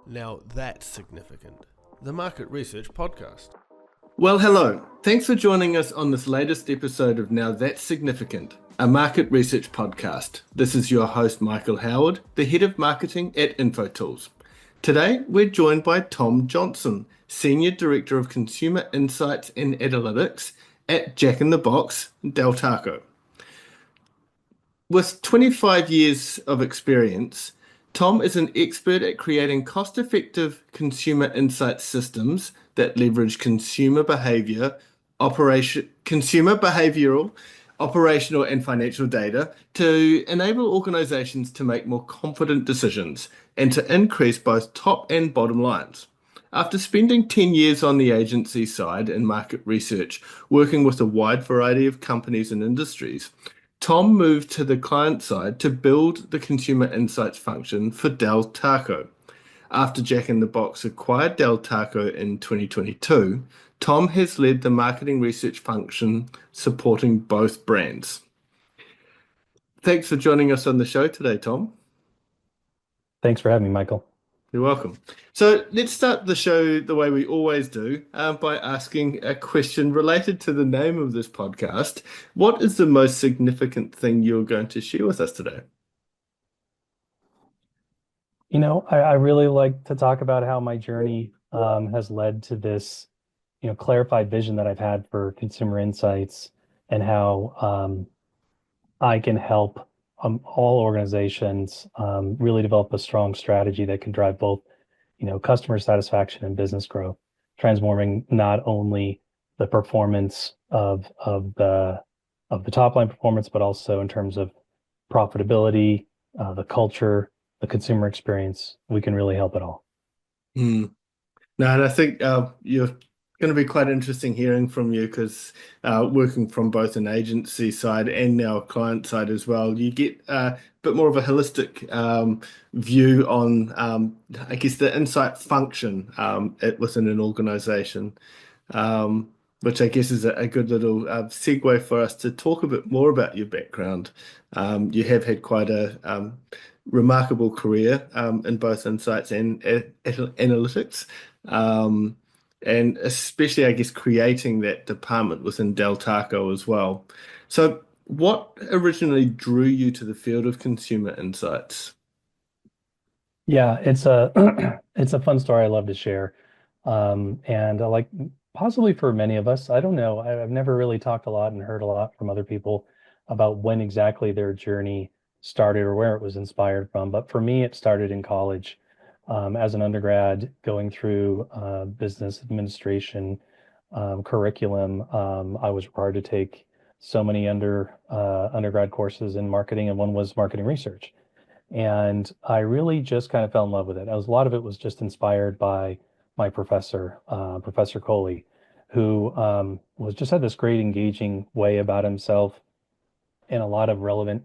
Now that's significant. The Market Research Podcast. Well, hello. Thanks for joining us on this latest episode of Now That's Significant, a market research podcast. This is your host, Michael Howard, the head of marketing at InfoTools. Today, we're joined by Tom Johnson, Senior Director of Consumer Insights and Analytics at Jack in the Box, Del Taco. With 25 years of experience, Tom is an expert at creating cost-effective consumer insight systems that leverage consumer behavioral, operational, and financial data to enable organizations to make more confident decisions and to increase both top and bottom lines. After spending 10 years on the agency side in market research, working with a wide variety of companies and industries, Tom moved to the client side to build the consumer insights function for Del Taco. After Jack in the Box acquired Del Taco in 2022, Tom has led the marketing research function supporting both brands. Thanks for joining us on the show today, Tom. Thanks for having me, Michael. You're welcome. So let's start the show the way we always do, by asking a question related to the name of this podcast. What is the most significant thing you're going to share with us today? I really like to talk about how my journey has led to this, clarified vision that I've had for consumer insights and how I can help all organizations really develop a strong strategy that can drive both, customer satisfaction and business growth, transforming not only the performance of the top line performance, but also in terms of profitability, the culture, the consumer experience. We can really help it all. No, and I think you're going to be quite interesting hearing from you because working from both an agency side and now a client side as well, you get a bit more of a holistic view on, I guess, the insight function within an organization, which I guess is a good little segue for us to talk a bit more about your background. You have had quite a remarkable career in both insights and analytics. And especially, I guess, creating that department within Del Taco as well. So what originally drew you to the field of consumer insights? Yeah, it's a it's a fun story I love to share. And like possibly for many of us, I don't know. I've never really talked a lot and heard a lot from other people about when exactly their journey started or where it was inspired from. But for me, it started in college. As an undergrad, going through business administration curriculum, I was required to take so many undergrad courses in marketing, and one was marketing research. And I really just kind of fell in love with it. A lot of it was just inspired by my professor, Professor Coley, who was just had this great engaging way about himself and a lot of relevant,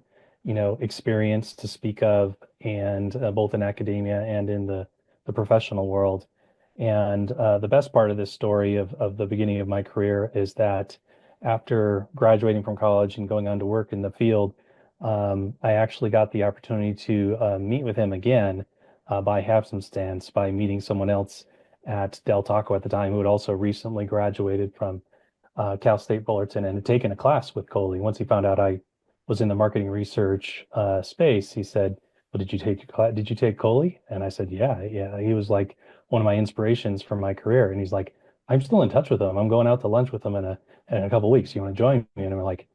experience to speak of, and both in academia and in the professional world. And the best part of this story of the beginning of my career is that after graduating from college and going on to work in the field, I actually got the opportunity to meet with him again by happenstance, by meeting someone else at Del Taco at the time who had also recently graduated from Cal State Fullerton and had taken a class with Coley. Once he found out I was in the marketing research space, he said, "Well, did you take did you take Coley?" And I said, "Yeah, yeah." He was like one of my inspirations from my career, and he's like, "I'm still in touch with him. I'm going out to lunch with him in a couple of weeks. You want to join me?" And I'm like,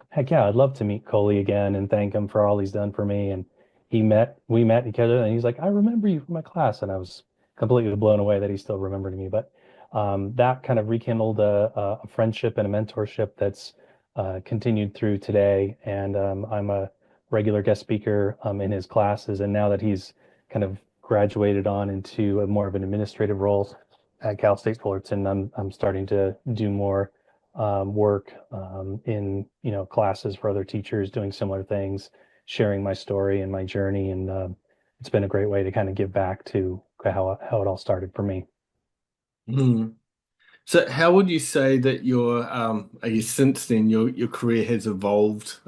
"Heck yeah, I'd love to meet Coley again and thank him for all he's done for me." And we met each other, and he's like, "I remember you from my class," and I was completely blown away that he still remembered me. But that kind of rekindled a friendship and a mentorship that's continued through today. And I'm a regular guest speaker in his classes. And now that he's kind of graduated on into a more of an administrative role at Cal State Fullerton, I'm starting to do more work in classes for other teachers, doing similar things, sharing my story and my journey. And it's been a great way to kind of give back to how it all started for me. Hmm. So how would you say that I guess since then your career has evolved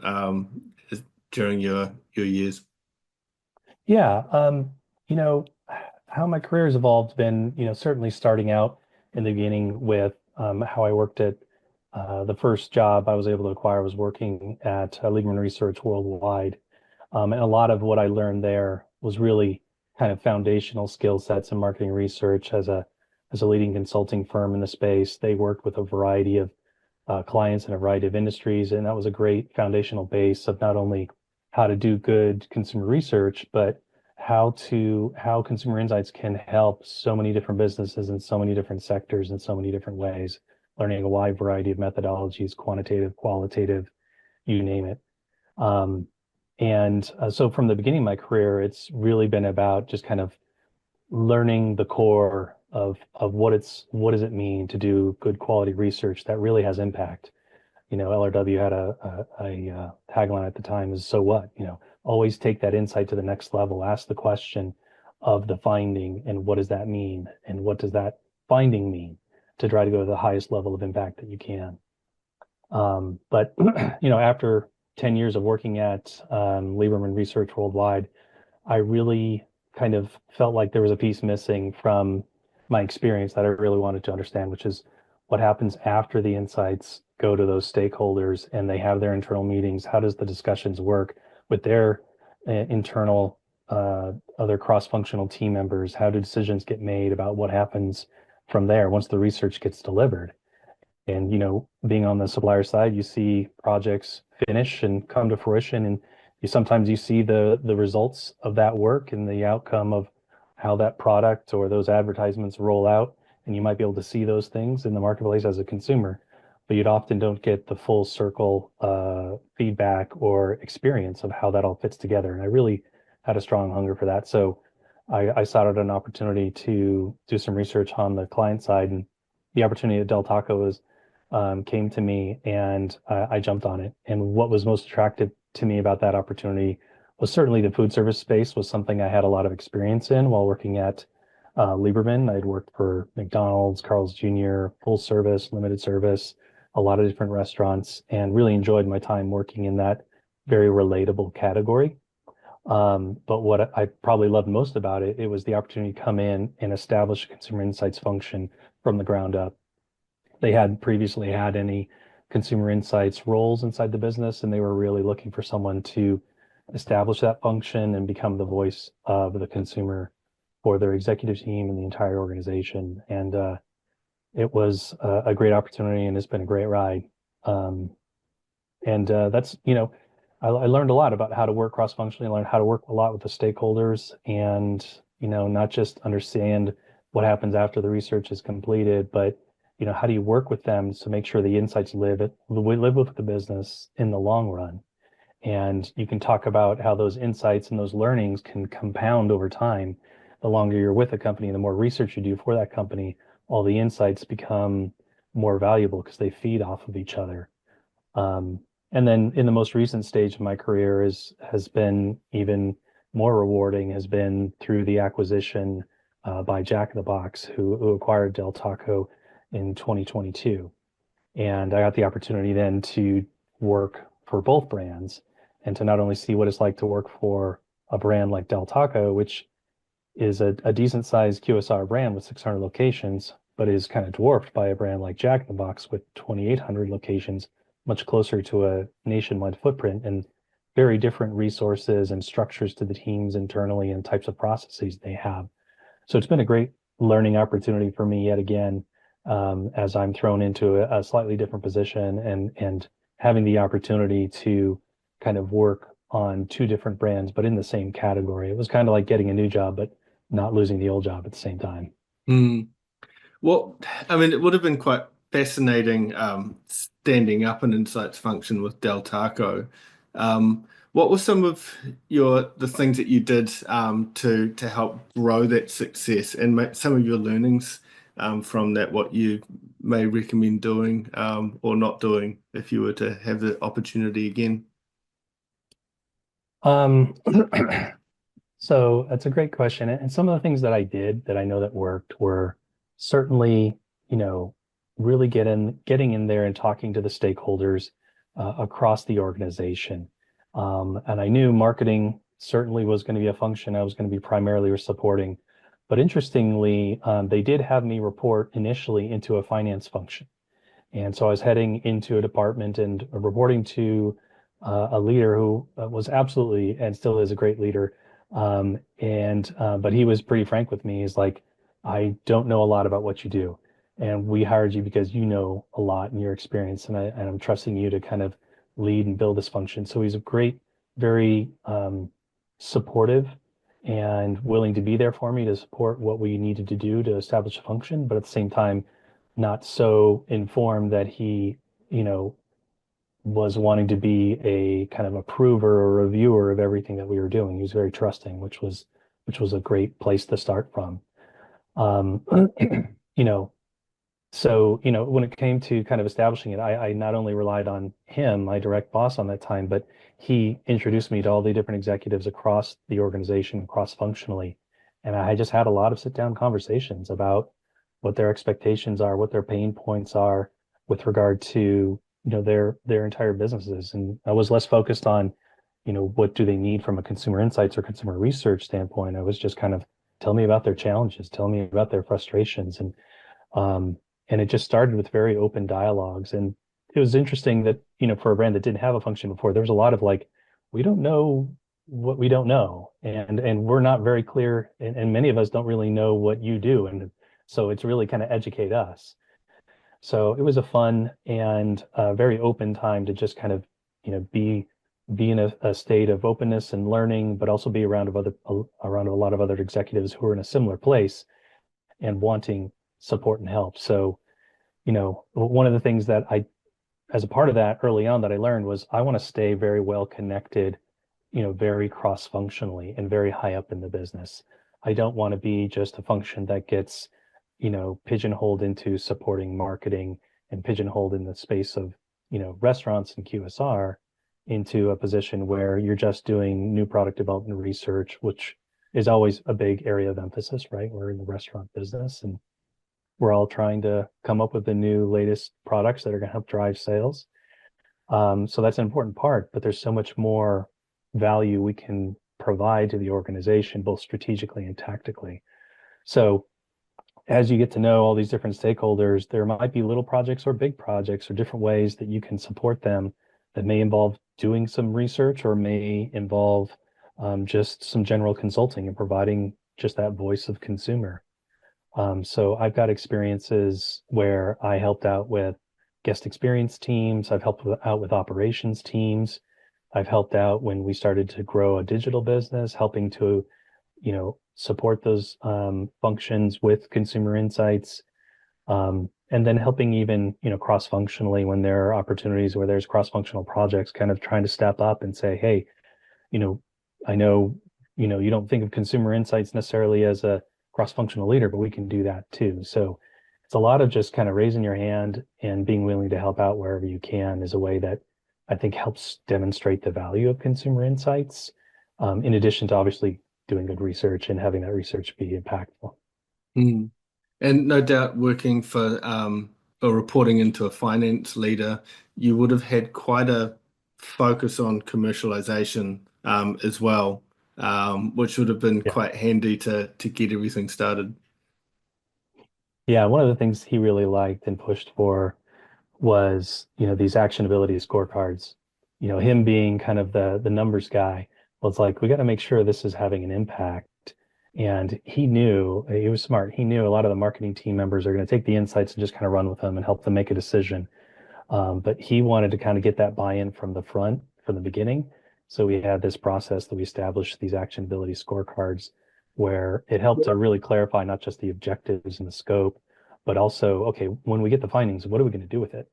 during your years? Yeah, you know, how my career has evolved been, certainly starting out in the beginning with how I worked at the first job I was able to acquire was working at Lieberman Research Worldwide. And a lot of what I learned there was really kind of foundational skill sets in marketing research as a leading consulting firm in the space. They worked with a variety of clients in a variety of industries, and that was a great foundational base of not only how to do good consumer research, but how consumer insights can help so many different businesses in so many different sectors in so many different ways, learning a wide variety of methodologies, quantitative, qualitative, you name it. Um, and so from the beginning of my career, it's really been about just kind of learning the core of what does it mean to do good quality research that really has impact. LRW had a tagline at the time is so what? Always take that insight to the next level. Ask the question of the finding and what does that mean and what does that finding mean to try to go to the highest level of impact that you can. But after 10 years of working at Lieberman Research Worldwide, I really kind of felt like there was a piece missing from my experience that I really wanted to understand, which is what happens after the insights go to those stakeholders and they have their internal meetings. How does the discussions work with their internal other cross-functional team members? How do decisions get made about what happens from there once the research gets delivered? And, being on the supplier side, you see projects finish and come to fruition, and you see the results of that work and the outcome of how that product or those advertisements roll out, and you might be able to see those things in the marketplace as a consumer, but you'd often don't get the full circle feedback or experience of how that all fits together. And I really had a strong hunger for that. So I sought out an opportunity to do some research on the client side, and the opportunity at Del Taco came to me, and I jumped on it. And what was most attractive to me about that opportunity was certainly the food service space was something I had a lot of experience in while working at Lieberman. I'd worked for McDonald's, Carl's Jr., full service, limited service, a lot of different restaurants, and really enjoyed my time working in that very relatable category. But what I probably loved most about it, it was the opportunity to come in and establish a consumer insights function from the ground up. They hadn't previously had any consumer insights roles inside the business, and they were really looking for someone to establish that function and become the voice of the consumer for their executive team and the entire organization. And it was a great opportunity, and it's been a great ride. And that's, I learned a lot about how to work cross-functionally, learned how to work a lot with the stakeholders and, not just understand what happens after the research is completed, but how do you work with them to make sure the insights live with the business in the long run? And you can talk about how those insights and those learnings can compound over time. The longer you're with a company, the more research you do for that company, all the insights become more valuable because they feed off of each other. And then in the most recent stage of my career has been even more rewarding, has been through the acquisition by Jack in the Box, who acquired Del Taco in 2022. And I got the opportunity then to work for both brands and to not only see what it's like to work for a brand like Del Taco, which is a decent sized QSR brand with 600 locations, but is kind of dwarfed by a brand like Jack in the Box with 2,800 locations, much closer to a nationwide footprint and very different resources and structures to the teams internally and types of processes they have. So it's been a great learning opportunity for me yet again, as I'm thrown into a slightly different position and having the opportunity to kind of work on two different brands, but in the same category. It was kind of like getting a new job, but not losing the old job at the same time. Well, I mean, it would have been quite fascinating standing up an insights function with Del Taco. What were some of the things that you did to help grow that success and some of your learnings from that, what you may recommend doing or not doing if you were to have the opportunity again? So that's a great question. And some of the things that I did that I know that worked were certainly, really getting in there and talking to the stakeholders across the organization. And I knew marketing certainly was going to be a function I was going to be primarily supporting, But interestingly, they did have me report initially into a finance function. And so I was heading into a department and reporting to a leader who was absolutely and still is a great leader. But he was pretty frank with me. He's like, I don't know a lot about what you do. And we hired you because you know a lot in your experience, and I'm trusting you to kind of lead and build this function. So he's a great, very supportive and willing to be there for me to support what we needed to do to establish a function, but at the same time, not so informed that he, you know, was wanting to be a kind of approver or reviewer of everything that we were doing. He was very trusting, which was a great place to start from. Um, you know, when it came to kind of establishing it, I not only relied on him, my direct boss on that time, but he introduced me to all the different executives across the organization, cross-functionally. And I just had a lot of sit-down conversations about what their expectations are, what their pain points are with regard to, their entire businesses. And I was less focused on, what do they need from a consumer insights or consumer research standpoint. I was just kind of tell me about their challenges, tell me about their frustrations. Um, and it just started with very open dialogues. And it was interesting that, for a brand that didn't have a function before, there was a lot of like, we don't know what we don't know. And we're not very clear. And many of us don't really know what you do. And so it's really kind of educate us. So it was a fun and very open time to just kind of, be in a state of openness and learning, but also be around a lot of other executives who are in a similar place and wanting support and help. So, one of the things that as a part of that early on that I learned was I want to stay very well connected, very cross-functionally and very high up in the business. I don't want to be just a function that gets, pigeonholed into supporting marketing and pigeonholed in the space of, restaurants and QSR into a position where you're just doing new product development research, which is always a big area of emphasis, right? We're in the restaurant business and we're all trying to come up with the new latest products that are going to help drive sales. So that's an important part, but there's so much more value we can provide to the organization, both strategically and tactically. So as you get to know all these different stakeholders, there might be little projects or big projects or different ways that you can support them that may involve doing some research or may involve just some general consulting and providing just that voice of consumer. So I've got experiences where I helped out with guest experience teams. I've helped out with operations teams. I've helped out when we started to grow a digital business, helping to, support those functions with consumer insights. And then helping even, cross-functionally when there are opportunities where there's cross-functional projects, kind of trying to step up and say, hey, you know, I know, you don't think of consumer insights necessarily as a cross-functional leader, but we can do that too. So it's a lot of just kind of raising your hand and being willing to help out wherever you can is a way that I think helps demonstrate the value of consumer insights, in addition to obviously doing good research and having that research be impactful. Mm. And no doubt working for or reporting into a finance leader, you would have had quite a focus on commercialization as well, which would have been Yeah. quite handy to get everything started. Yeah, one of the things he really liked and pushed for was, these actionability scorecards. Him being kind of the numbers guy, well, it's like we got to make sure this is having an impact. And he was smart. He knew a lot of the marketing team members are going to take the insights and just kind of run with them and help them make a decision. But he wanted to kind of get that buy-in from the front, from the beginning. So we had this process that we established these actionability scorecards where it helped to really clarify not just the objectives and the scope, but also, okay, when we get the findings, what are we going to do with it?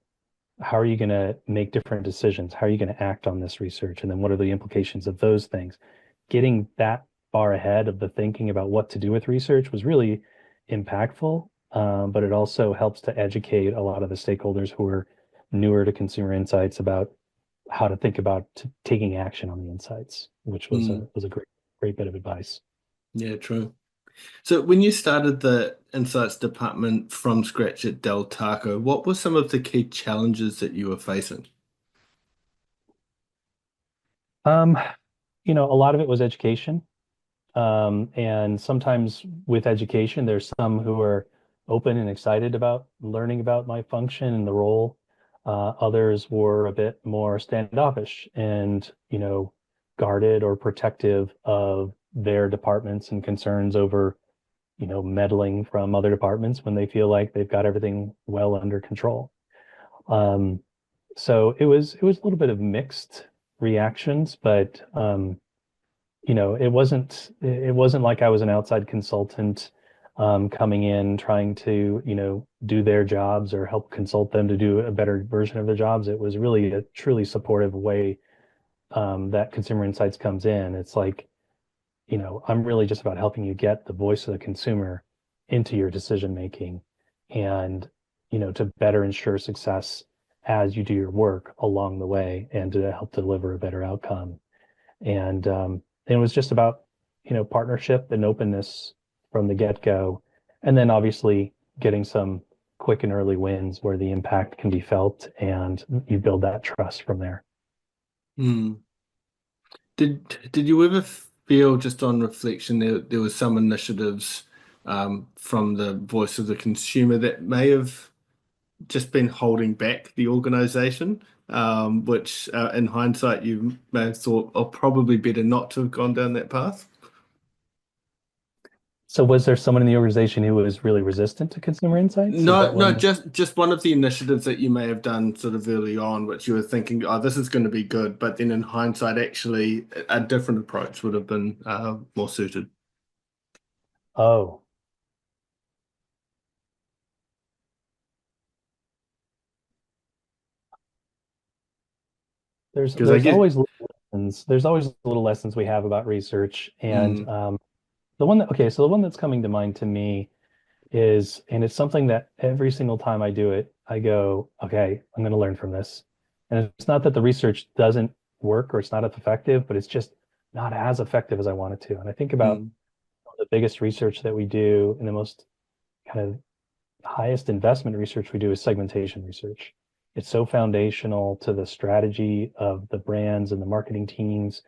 How are you going to make different decisions? How are you going to act on this research? And then what are the implications of those things? Getting that far ahead of the thinking about what to do with research was really impactful, but it also helps to educate a lot of the stakeholders who are newer to consumer insights about how to think about taking action on the insights, which was Mm. a great bit of advice. Yeah, true. So when you started the insights department from scratch at Del Taco, what were some of the key challenges that you were facing? Um, a lot of it was education. And sometimes with education, there's some who are open and excited about learning about my function and the role. Others were a bit more standoffish and, guarded or protective of their departments and concerns over, meddling from other departments when they feel like they've got everything well under control. Um, so it was a little bit of mixed reactions, but it wasn't like I was an outside consultant coming in trying to, do their jobs or help consult them to do a better version of their jobs. It was really a truly supportive way that Consumer Insights comes in. It's like, I'm really just about helping you get the voice of the consumer into your decision making and, to better ensure success as you do your work along the way and to help deliver a better outcome. And it was just about, partnership and openness from the get-go. And then obviously getting some quick and early wins where the impact can be felt and you build that trust from there. Hmm. Did you ever feel, just on reflection, there was some initiatives from the voice of the consumer that may have just been holding back the organization, which in hindsight you may have thought, oh, probably better not to have gone down that path? So was there someone in the organization who was really resistant to consumer insights? Is No, that no, one? just one of the initiatives that you may have done sort of early on, which you were thinking, oh, this is going to be good, but then in hindsight, actually, a different approach would have been more suited. Oh, there's Because I there's guess, always little lessons. There's always little lessons we have about research. And mm, so the one that's coming to mind to me is, and it's something that every single time I do it, I go, okay, I'm going to learn from this. And it's not that the research doesn't work or it's not as effective, but it's just not as effective as I want it to. And I think about mm, the biggest research that we do and the most kind of highest investment research we do is segmentation research. It's so foundational to the strategy of the brands and the marketing teams.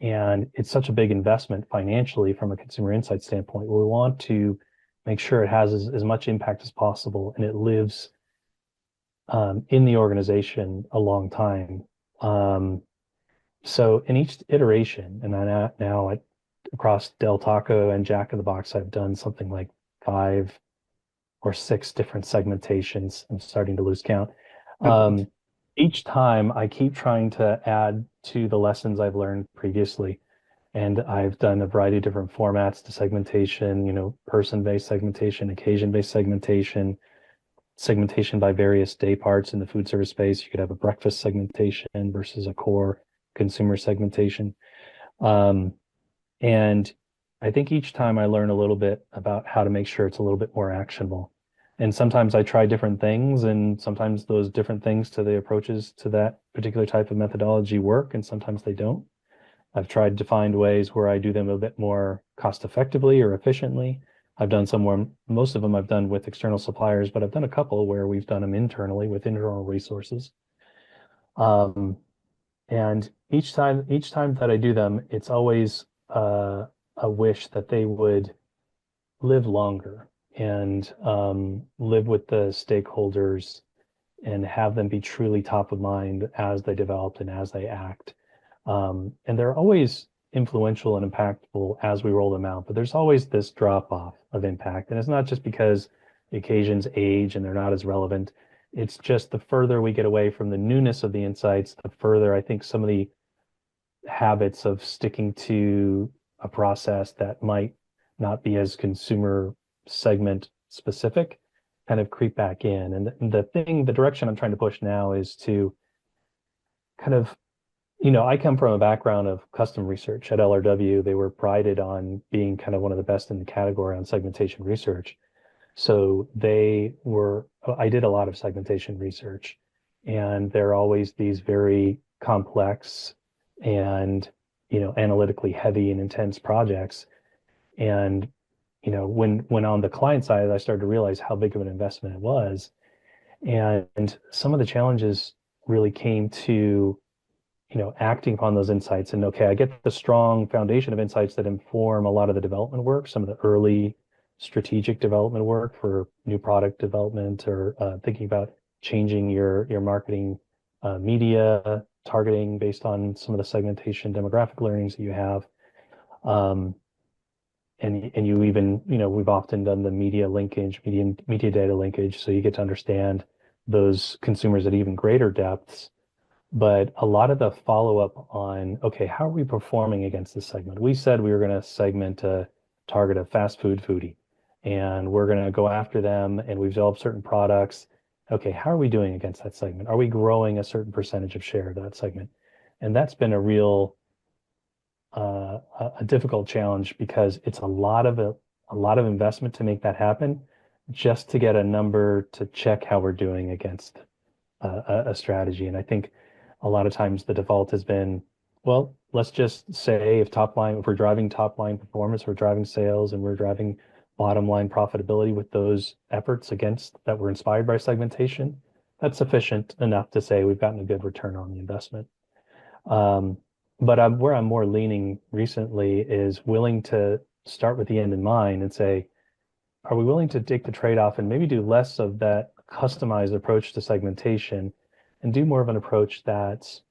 And it's such a big investment financially from a consumer insight standpoint, where we want to make sure it has as much impact as possible and it lives in the organization a long time. Um, so in each iteration, and across Del Taco and Jack in the Box, I've done something like 5 or 6 different segmentations. I'm starting to lose count. Um, each time I keep trying to add to the lessons I've learned previously. And I've done a variety of different formats to segmentation, person-based segmentation, occasion-based segmentation, segmentation by various day parts in the food service space. You could have a breakfast segmentation versus a core consumer segmentation. Um, and I think each time I learn a little bit about how to make sure it's a little bit more actionable. And sometimes I try different things, and sometimes those different things to the approaches to that particular type of methodology work, and sometimes they don't. I've tried to find ways where I do them a bit more cost effectively or efficiently. I've done some where most of them I've done with external suppliers, but I've done a couple where we've done them internally with internal resources. Um, and each time that I do them, it's always a wish that they would live longer and live with the stakeholders and have them be truly top of mind as they develop and as they act. And they're always influential and impactful as we roll them out, but there's always this drop off of impact. And it's not just because the occasions age and they're not as relevant. It's just the further we get away from the newness of the insights, the further I think some of the habits of sticking to a process that might not be as consumer segment specific kind of creep back in. And the direction I'm trying to push now is to kind of, I come from a background of custom research at LRW. They were prided on being kind of one of the best in the category on segmentation research. So I did a lot of segmentation research, and there are always these very complex and, analytically heavy and intense projects. And, when on the client side, I started to realize how big of an investment it was. And some of the challenges really came to acting upon those insights. And okay, I get the strong foundation of insights that inform a lot of the development work, some of the early strategic development work for new product development or thinking about changing your marketing media targeting based on some of the segmentation demographic learnings that you have. Um, and you even, we've often done the media linkage, media data linkage, so you get to understand those consumers at even greater depths. But a lot of the follow-up on, okay, how are we performing against this segment? We said we were going to segment a target of fast food foodie, and we're going to go after them, and we've developed certain products. Okay, how are we doing against that segment? Are we growing a certain percentage of share of that segment? And that's been a real a difficult challenge because it's a lot of investment to make that happen, just to get a number to check how we're doing against a strategy. And I think a lot of times the default has been, well, let's just say if we're driving top line performance, we're driving sales, and we're driving bottom line profitability with those efforts against that were inspired by segmentation, that's sufficient enough to say we've gotten a good return on the investment. Um, but where I'm more leaning recently is willing to start with the end in mind and say, are we willing to take the trade-off and maybe do less of that customized approach to segmentation and do more of an approach that's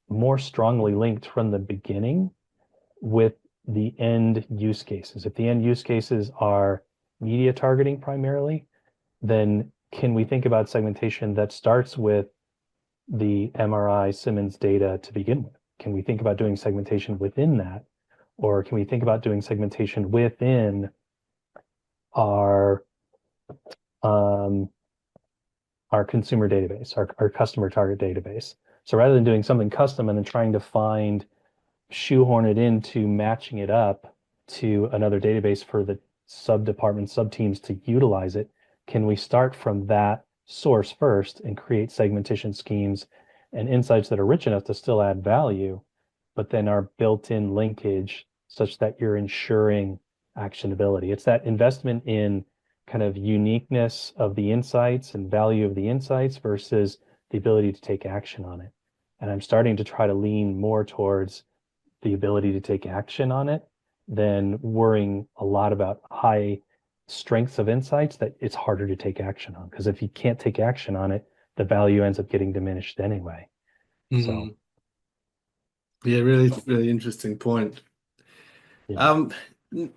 more strongly linked from the beginning with the end use cases? If the end use cases are media targeting primarily, then can we think about segmentation that starts with the MRI Simmons data to begin with? Can we think about doing segmentation within that? Or can we think about doing segmentation within our um, our consumer database, our customer target database? So rather than doing something custom and then trying to shoehorn it into matching it up to another database for the sub-departments, sub-teams to utilize it, can we start from that source first and create segmentation schemes and insights that are rich enough to still add value, but then are built-in linkage such that you're ensuring actionability? It's that investment in kind of uniqueness of the insights and value of the insights versus the ability to take action on it. And I'm starting to try to lean more towards the ability to take action on it than worrying a lot about high strengths of insights that it's harder to take action on. Because if you can't take action on it, the value ends up getting diminished anyway. So, Yeah, really, really interesting point. yeah.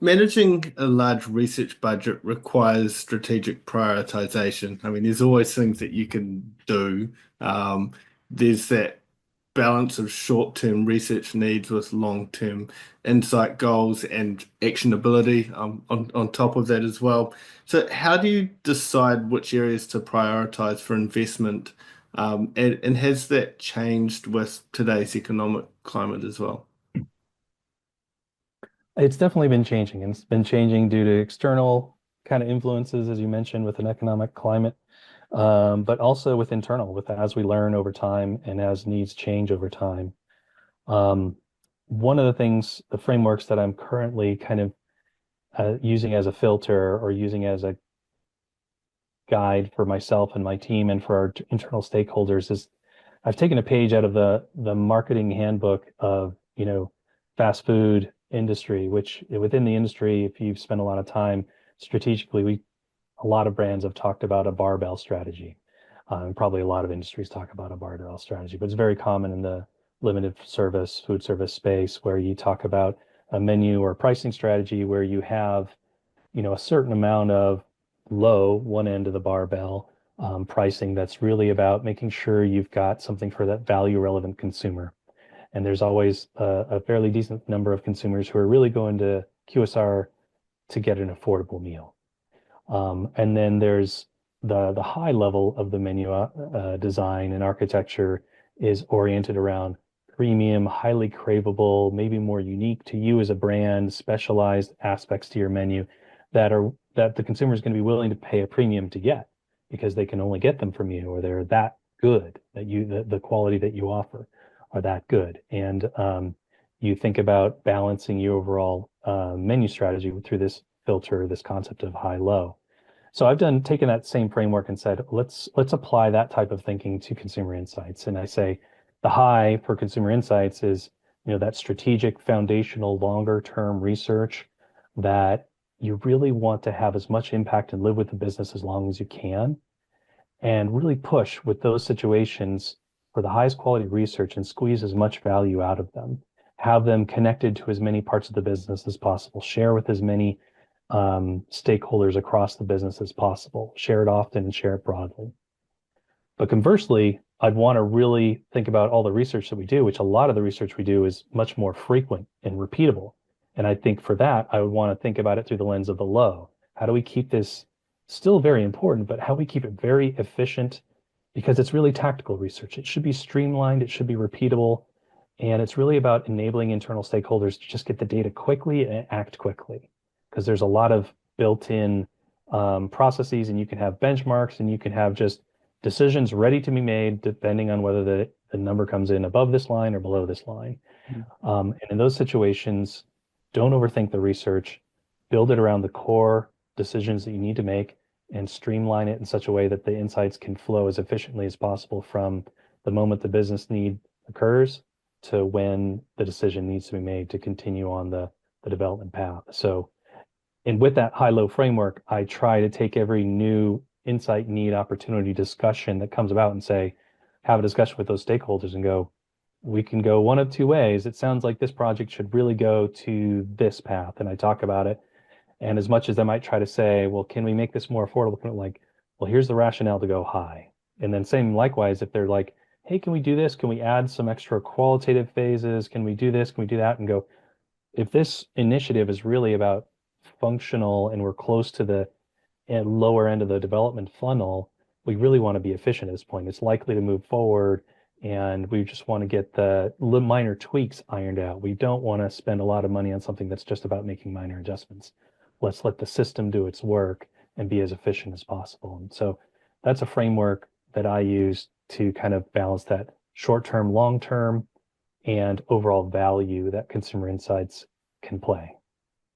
Managing a large research budget requires strategic prioritization. I mean, there's always things that you can do. There's that balance of short-term research needs with long-term insight goals and actionability on top of that as well. So how do you decide which areas to prioritize for investment? And has that changed with today's economic climate as well? It's definitely been changing, and it's been changing due to external kind of influences, as you mentioned, with an economic climate, but also with internal, with as we learn over time and as needs change over time. Um, One of the things, the frameworks that I'm currently kind of using as a filter or using as a guide for myself and my team and for our internal stakeholders is I've taken a page out of the marketing handbook of, fast food industry, which within the industry, if you've spent a lot of time strategically, a lot of brands have talked about a barbell strategy. Probably a lot of industries talk about a barbell strategy, but it's very common in the limited service, food service space where you talk about a menu or pricing strategy where you have, a certain amount of low one end of the barbell pricing that's really about making sure you've got something for that value relevant consumer. And there's always a fairly decent number of consumers who are really going to QSR to get an affordable meal. And then there's the high level of the menu design and architecture is oriented around premium, highly craveable, maybe more unique to you as a brand, specialized aspects to your menu that the consumer is going to be willing to pay a premium to get because they can only get them from you, or they're that good that the quality that you offer are that good. And you think about balancing your overall menu strategy through this filter, this concept of high low. So I've taken that same framework and said, let's apply that type of thinking to consumer insights. And I say, The high for consumer insights is, that strategic, foundational, longer term research that you really want to have as much impact and live with the business as long as you can, and really push with those situations for the highest quality research and squeeze as much value out of them. Have them connected to as many parts of the business as possible. Share with as many stakeholders across the business as possible. Share it often and share it broadly. But conversely, I'd want to really think about all the research that we do, which a lot of the research we do is much more frequent and repeatable. And I think for that, I would want to think about it through the lens of the low. How do we keep this still very important, but how we keep it very efficient? Because it's really tactical research. It should be streamlined, it should be repeatable, and it's really about enabling internal stakeholders to just get the data quickly and act quickly. Because there's a lot of built-in processes, and you can have benchmarks, and you can have just decisions ready to be made depending on whether the number comes in above this line or below this line. And in those situations, don't overthink the research, build it around the core decisions that you need to make, and streamline it in such a way that the insights can flow as efficiently as possible from the moment the business need occurs to when the decision needs to be made to continue on the development path. So, and with that high-low framework, I try to take every new insight, need, opportunity discussion that comes about and say, have a discussion with those stakeholders and go, we can go one of two ways. It sounds like this project should really go to this path. And I talk about it. And as much as I might try to say, well, can we make this more affordable? Like, well, here's the rationale to go high. And then same likewise, if they're like, hey, can we do this? Can we add some extra qualitative phases? Can we do this? Can we do that? And go, if this initiative is really about functional and we're close to the lower end of the development funnel, we really want to be efficient at this point. It's likely to move forward, and we just want to get the minor tweaks ironed out. We don't want to spend a lot of money on something that's just about making minor adjustments. Let's let the system do its work and be as efficient as possible. And so that's a framework that I use to kind of balance that short-term, long-term, and overall value that consumer insights can play.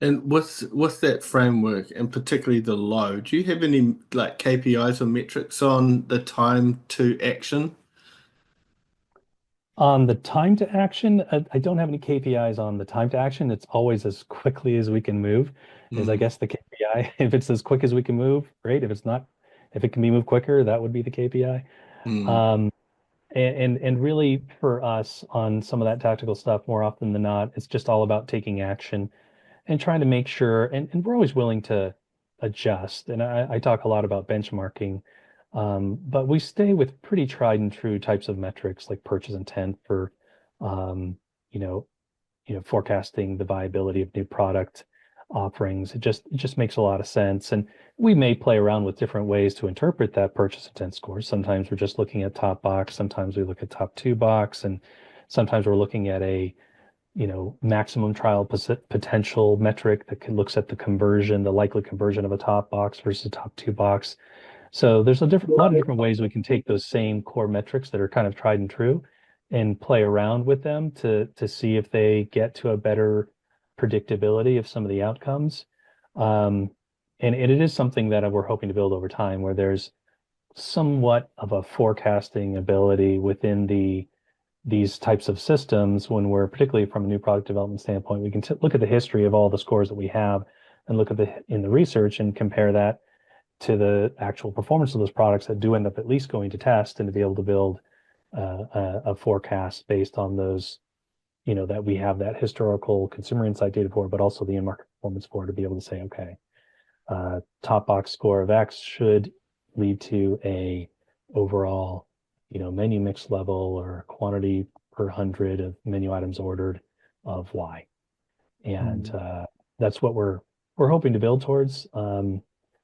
And with that framework, and particularly the low, do you have any like KPIs or metrics on the time to action? On the time to action, I don't have any KPIs on the time to action. It's always as quickly as we can move, is I Mm, guess the KPI. If it's as quick as we can move, great. If it's not, if it can be moved quicker, that would be the KPI. mm. Um, and really for us on some of that tactical stuff, more often than not, it's just all about taking action and trying to make sure, and we're always willing to adjust. And I talk a lot about benchmarking, but we stay with pretty tried and true types of metrics like purchase intent for, um, you know, forecasting the viability of new product offerings. It just makes a lot of sense. And we may play around with different ways to interpret that purchase intent score. Sometimes we're just looking at top box, sometimes we look at top two box, and sometimes we're looking at a maximum trial potential metric that looks at the conversion, the likely conversion of a top box versus a top two box. So there's lot of different ways we can take those same core metrics that are kind of tried and true and play around with them to see if they get to a better predictability of some of the outcomes. And it is something that we're hoping to build over time, where there's somewhat of a forecasting ability within these types of systems when we're, particularly from a new product development standpoint, we can look at the history of all the scores that we have and look at in the research and compare that to the actual performance of those products that do end up at least going to test, and to be able to build a forecast based on those, that we have that historical consumer insight data for, but also the in-market performance for, to be able to say, okay, top box score of X should lead to a overall menu mix level or quantity per 100 of menu items ordered of Y. And that's what we're hoping to build towards.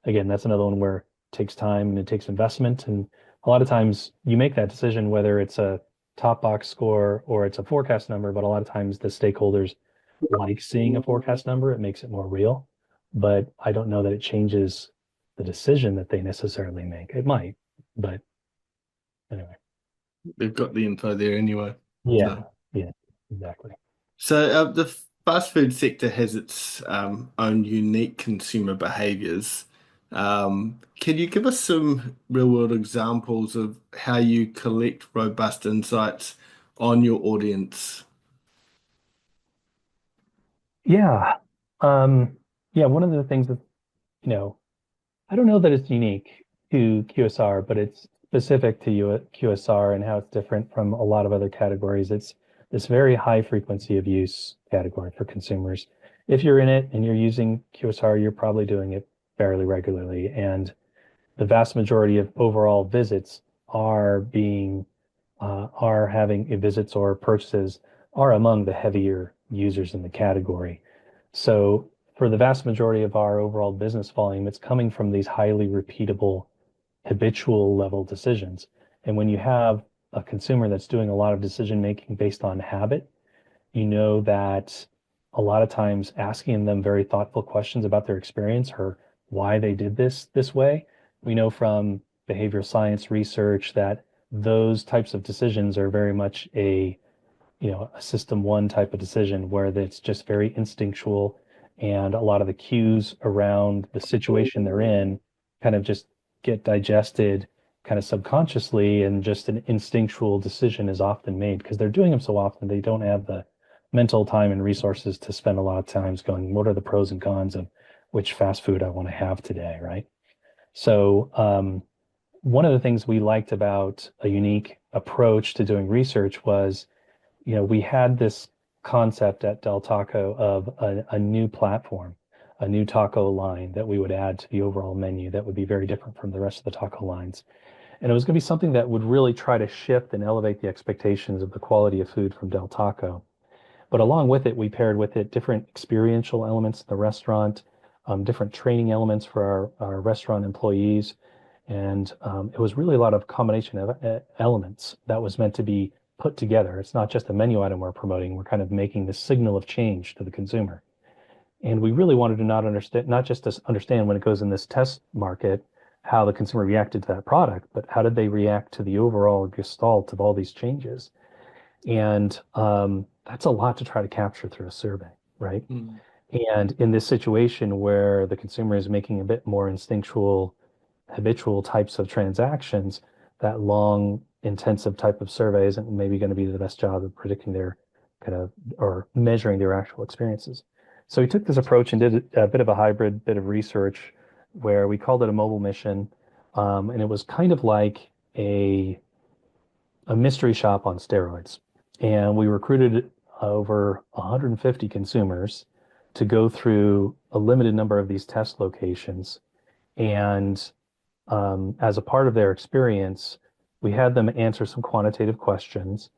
Again, that's another one where it takes time and it takes investment. And a lot of times you make that decision whether it's a top box score or it's a forecast number, but a lot of times the stakeholders like seeing a forecast number. It makes it more real. But I don't know that it changes the decision that they necessarily make. It might, but anyway. They've got the info there anyway. Yeah, So, yeah, exactly. so the fast food sector has its own unique consumer behaviors. Can you give us some real world examples of how you collect robust insights on your audience? Yeah. Yeah, one of the things that, you know, I don't know that it's unique to QSR, but it's specific to QSR and how it's different from a lot of other categories. It's this very high frequency of use category for consumers. If you're in it and you're using QSR, you're probably doing it fairly regularly. And the vast majority of overall visits are being are having visits or purchases are among the heavier users in the category. So for the vast majority of our overall business volume, it's coming from these highly repeatable, habitual level decisions. And when you have a consumer that's doing a lot of decision making based on habit, you know that a lot of times asking them very thoughtful questions about their experience or why they did this way. We know from behavioral science research that those types of decisions are very much a system one type of decision where it's just very instinctual and a lot of the cues around the situation they're in kind of just get digested kind of subconsciously, and just an instinctual decision is often made because they're doing them so often they don't have the mental time and resources to spend a lot of times going, what are the pros and cons of which fast food I want to have today, right? So one of the things we liked about a unique approach to doing research was, we had this concept at Del Taco of a new platform, a new taco line that we would add to the overall menu that would be very different from the rest of the taco lines. And it was going to be something that would really try to shift and elevate the expectations of the quality of food from Del Taco. But along with it, we paired with it different experiential elements in the restaurant, different training elements for our restaurant employees. And it was really a lot of combination of elements that was meant to be put together. It's not just a menu item we're promoting. We're kind of making this signal of change to the consumer. And we really wanted to not just to understand when it goes in this test market, how the consumer reacted to that product, but how did they react to the overall gestalt of all these changes? And that's a lot to try to capture through a survey, right? Mm. And in this situation where the consumer is making a bit more instinctual, habitual types of transactions, that long, intensive type of survey isn't maybe going to be the best job of predicting their kind of or measuring their actual experiences. So we took this approach and did a bit of a hybrid bit of research where we called it a mobile mission. And it was kind of like a mystery shop on steroids. And we recruited over 150 consumers to go through a limited number of these test locations. And as a part of their experience, we had them answer some quantitative questions,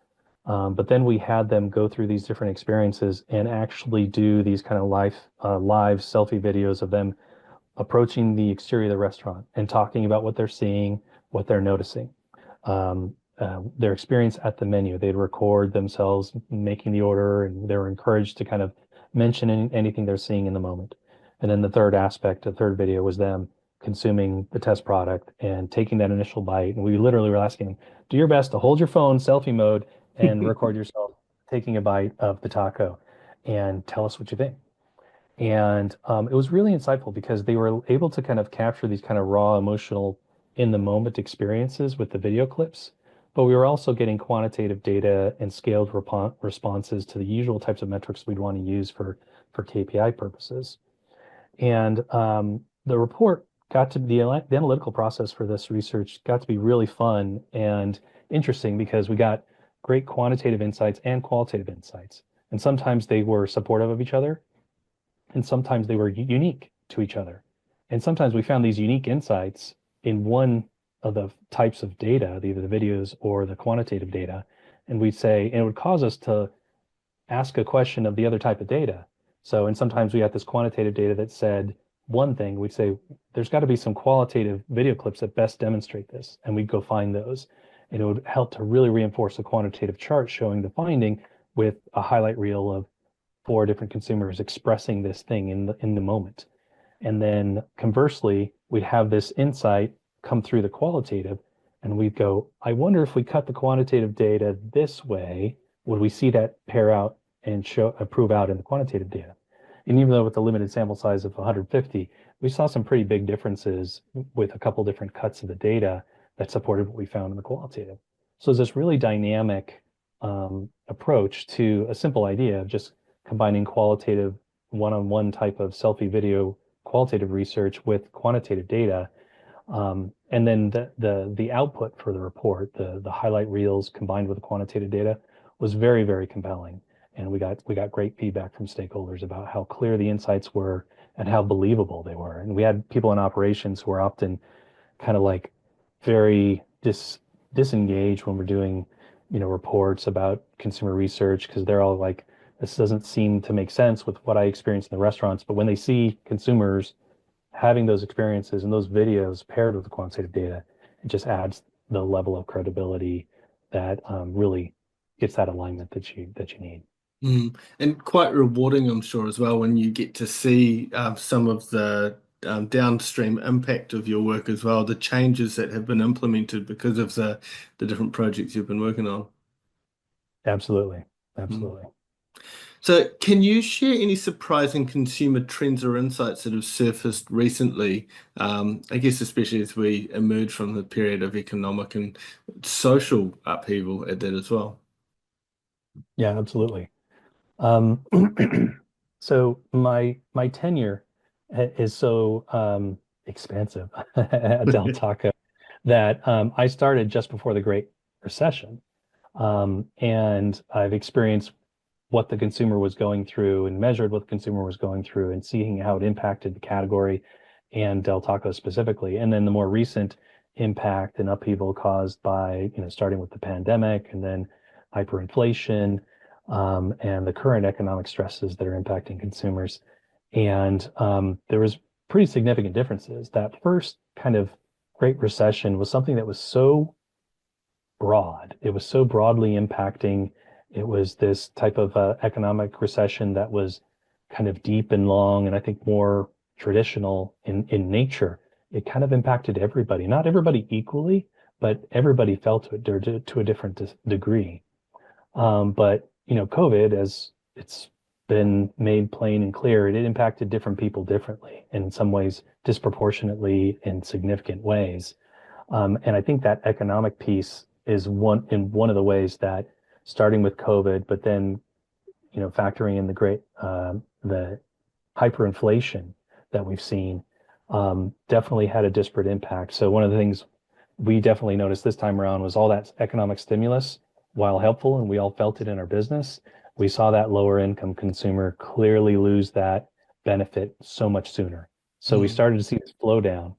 but then we had them go through these different experiences and actually do these kind of live selfie videos of them approaching the exterior of the restaurant and talking about what they're seeing, what they're noticing, their experience at the menu. They'd record themselves making the order, and they were encouraged to kind of mention anything they're seeing in the moment. And then the third aspect, the third video, was them consuming the test product and taking that initial bite. And we literally were asking them, do your best to hold your phone, selfie mode, and record yourself taking a bite of the taco and tell us what you think. And it was really insightful because they were able to kind of capture these kind of raw, emotional, in the moment experiences with the video clips. But we were also getting quantitative data and scaled responses to the usual types of metrics we'd want to use for KPI purposes. And the report got to be the analytical process for this research got to be really fun and interesting because we got great quantitative insights and qualitative insights. And sometimes they were supportive of each other, and sometimes they were unique to each other. And sometimes we found these unique insights in one of the types of data, either the videos or the quantitative data. And we'd say, and it would cause us to ask a question of the other type of data. So, and sometimes we had this quantitative data that said one thing, we'd say, there's got to be some qualitative video clips that best demonstrate this. And we'd go find those. And it would help to really reinforce a quantitative chart showing the finding with a highlight reel of 4 different consumers expressing this thing in the moment. And then conversely, we'd have this insight come through the qualitative, and we'd go, I wonder if we cut the quantitative data this way, would we see that pair out and prove out in the quantitative data? And even though with the limited sample size of 150, we saw some pretty big differences with a couple different cuts of the data that supported what we found in the qualitative. So it's this really dynamic approach to a simple idea of just combining qualitative one-on-one type of selfie video qualitative research with quantitative data. And then the output for the report, the highlight reels combined with the quantitative data was very, very compelling. And we got great feedback from stakeholders about how clear the insights were and how believable they were. And we had people in operations who are often kind of like very disengaged when we're doing, reports about consumer research because they're all like, this doesn't seem to make sense with what I experience in the restaurants. But when they see consumers having those experiences and those videos paired with the quantitative data, it just adds the level of credibility that really gets that alignment that you need. And quite rewarding, I'm sure, as well, when you get to see some of the downstream impact of your work as well, the changes that have been implemented because of the different projects you've been working on. Absolutely. Mm. Absolutely. So, can you share any surprising consumer trends or insights that have surfaced recently? I guess especially as we emerge from the period of economic and social upheaval at that as well. Yeah, absolutely. Um, so my tenure is so expansive at Del Taco that I started just before the Great Recession. And I've experienced what the consumer was going through and measured what the consumer was going through and seeing how it impacted the category and Del Taco specifically. And then the more recent impact and upheaval caused by, starting with the pandemic and then hyperinflation, and the current economic stresses that are impacting consumers. And there was pretty significant differences. That first kind of Great Recession was something that was so broad. It was so broadly impacting. It was this type of economic recession that was kind of deep and long, and I think more traditional in nature. It kind of impacted everybody, not everybody equally, but everybody felt it to a different degree. But COVID, as it's been made plain and clear, it impacted different people differently, and in some ways disproportionately in significant ways. And I think that economic piece is one of the ways that starting with COVID, but then factoring in the hyperinflation that we've seen, definitely had a disparate impact. So one of the things we definitely noticed this time around was all that economic stimulus, while helpful, and we all felt it in our business, we saw that lower income consumer clearly lose that benefit so much sooner. So we Mm. started to see this flow down,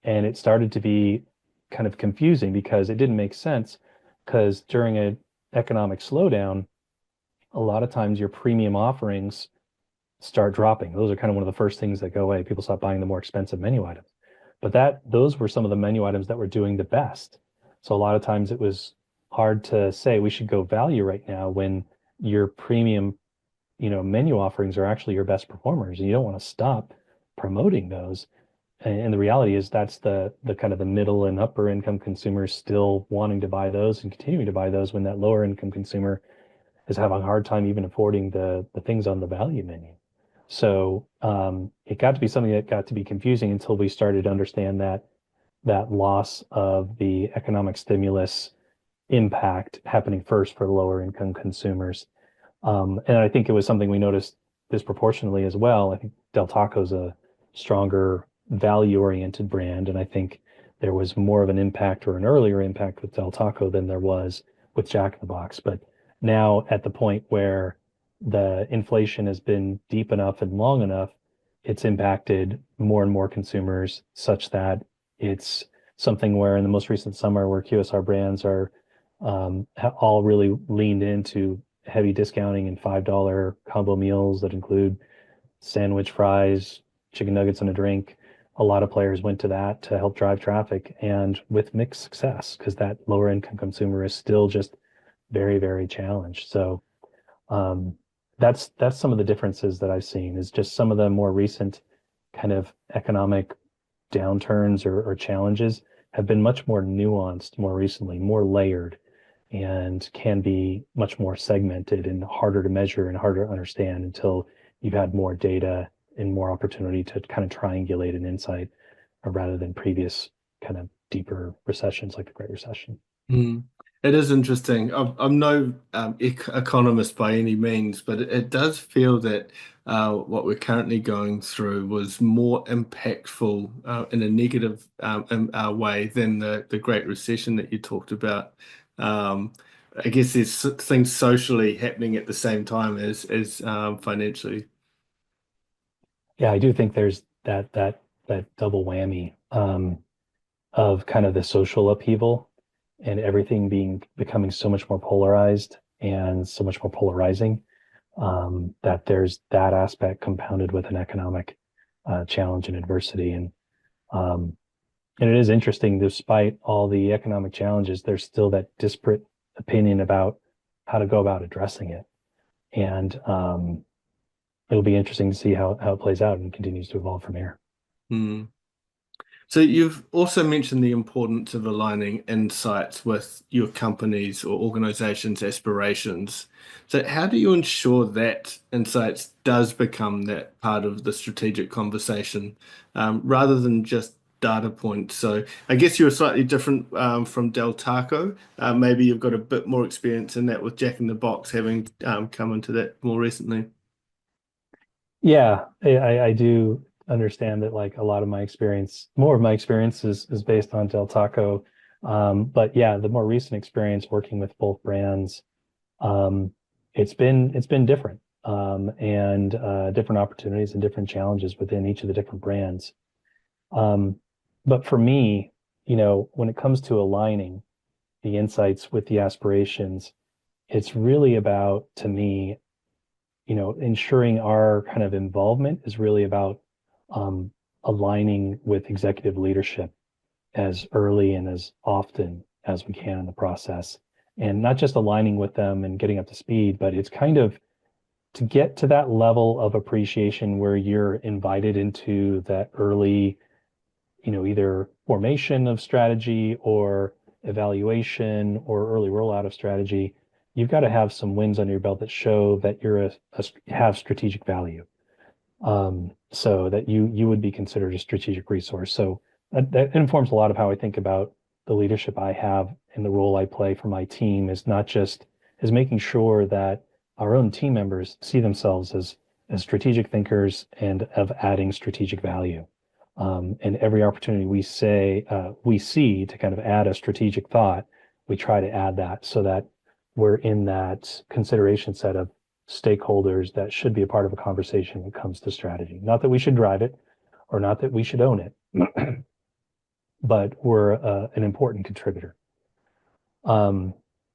and it started to be kind of confusing because it didn't make sense because during an economic slowdown, a lot of times your premium offerings start dropping. Those are kind of one of the first things that go away. People stop buying the more expensive menu items. But those were some of the menu items that were doing the best. So a lot of times it was hard to say we should go value right now when your premium, menu offerings are actually your best performers, and you don't want to stop promoting those. And the reality is that's the kind of the middle and upper income consumers still wanting to buy those and continuing to buy those when that lower income consumer is having a hard time even affording the things on the value menu. So it got to be something that got to be confusing until we started to understand that loss of the economic stimulus impact happening first for the lower income consumers. And I think it was something we noticed disproportionately as well. I think Del Taco's a stronger value-oriented brand, and I think there was more of an impact or an earlier impact with Del Taco than there was with Jack in the Box. But now at the point where the inflation has been deep enough and long enough, it's impacted more and more consumers such that it's something where in the most recent summer where QSR brands are all really leaned into heavy discounting and $5 combo meals that include sandwich, fries, chicken nuggets, and a drink. A lot of players went to that to help drive traffic and with mixed success because that lower income consumer is still just very, very challenged. So um, that's some of the differences that I've seen is just some of the more recent kind of economic downturns or challenges have been much more nuanced more recently, more layered, and can be much more segmented and harder to measure and harder to understand until you've had more data and more opportunity to kind of triangulate an insight rather than previous kind of deeper recessions like the Great Recession. Mm. It is interesting. I'm no economist by any means, but it does feel that what we're currently going through was more impactful in a negative way than the Great Recession that you talked about. Um, I guess there's things socially happening at the same time as financially. Yeah, I do think there's that double whammy of kind of the social upheaval and everything being becoming so much more polarized and so much more polarizing, that there's that aspect compounded with an economic challenge and adversity. Um, and it is interesting, despite all the economic challenges, there's still that disparate opinion about how to go about addressing it. And it'll be interesting to see how it plays out and continues to evolve from here. Hmm. So you've also mentioned the importance of aligning insights with your company's or organization's aspirations. So how do you ensure that insights does become that part of the strategic conversation, rather than just data points? So I guess you're slightly different from Del Taco. Maybe you've got a bit more experience in that with Jack in the Box, having come into that more recently. Yeah, I do understand that like a lot of my experience, more of my experience is based on Del Taco. But yeah, the more recent experience working with both brands, um, it's been different, and different opportunities and different challenges within each of the different brands. Um, but for me, when it comes to aligning the insights with the aspirations, it's really about, to me, ensuring our kind of involvement is really about um, aligning with executive leadership as early and as often as we can in the process. And not just aligning with them and getting up to speed, but it's kind of to get to that level of appreciation where you're invited into that early, either formation of strategy or evaluation or early rollout of strategy. You've got to have some wins under your belt that show that have strategic value, so that you would be considered a strategic resource. So that informs a lot of how I think about the leadership I have and the role I play for my team is not just is making sure that our own team members see themselves as strategic thinkers and of adding strategic value. And every opportunity we see to kind of add a strategic thought, we try to add that so that we're in that consideration set of stakeholders that should be a part of a conversation when it comes to strategy. Not that we should drive it or not that we should own it, but we're an important contributor. Um,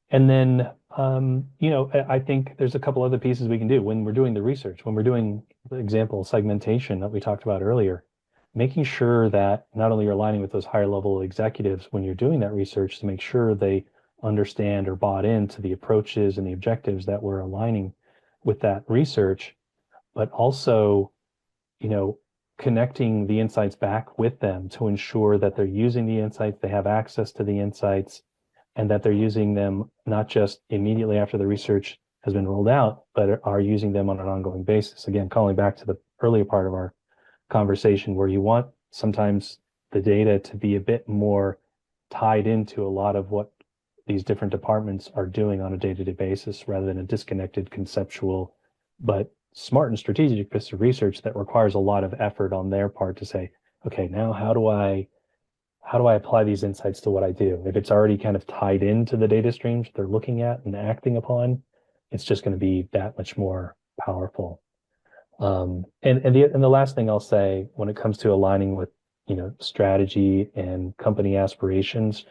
and then, I think there's a couple other pieces we can do when we're doing the research, when we're doing, for example, segmentation that we talked about earlier, making sure that not only you're aligning with those higher level executives when you're doing that research to make sure they understand or bought into the approaches and the objectives that we're aligning with that research, but also, you know, connecting the insights back with them to ensure that they're using the insights, they have access to the insights, and that they're using them not just immediately after the research has been rolled out, but are using them on an ongoing basis. Again, calling back to the earlier part of our conversation where you want sometimes the data to be a bit more tied into a lot of what these different departments are doing on a day-to-day basis rather than a disconnected conceptual but smart and strategic piece of research that requires a lot of effort on their part to say, okay, now how do I apply these insights to what I do? If it's already kind of tied into the data streams they're looking at and acting upon, it's just going to be that much more powerful. And the last thing I'll say when it comes to aligning with, strategy and company aspirations,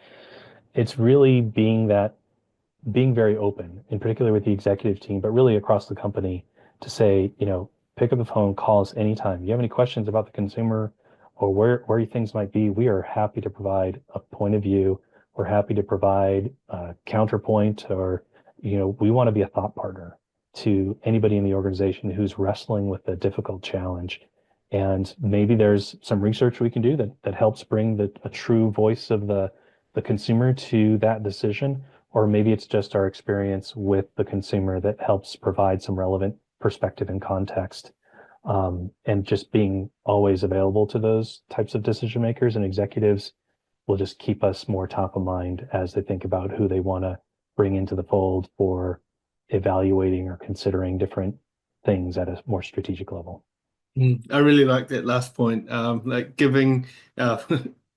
it's really being very open, in particular with the executive team, but really across the company to say, pick up the phone, call us anytime. You have any questions about the consumer or where things might be, we are happy to provide a point of view. We're happy to provide a counterpoint or, we want to be a thought partner to anybody in the organization who's wrestling with a difficult challenge. And maybe there's some research we can do that helps bring a true voice of the consumer to that decision, or maybe it's just our experience with the consumer that helps provide some relevant perspective and context. And just being always available to those types of decision makers and executives will just keep us more top of mind as they think about who they want to bring into the fold for evaluating or considering different things at a more strategic level. I really like that last point, like giving uh,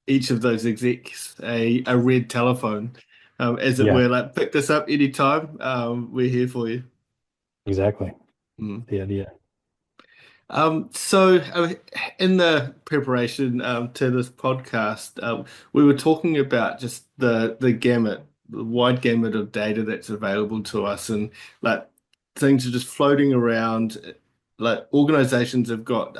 each of those execs a red telephone, as it Yeah, were, like pick this up anytime. We're here for you. exactly. Mm. The idea. So in the preparation to this podcast, we were talking about just the gamut, the wide gamut of data that's available to us, and like things are just floating around. Like organizations have got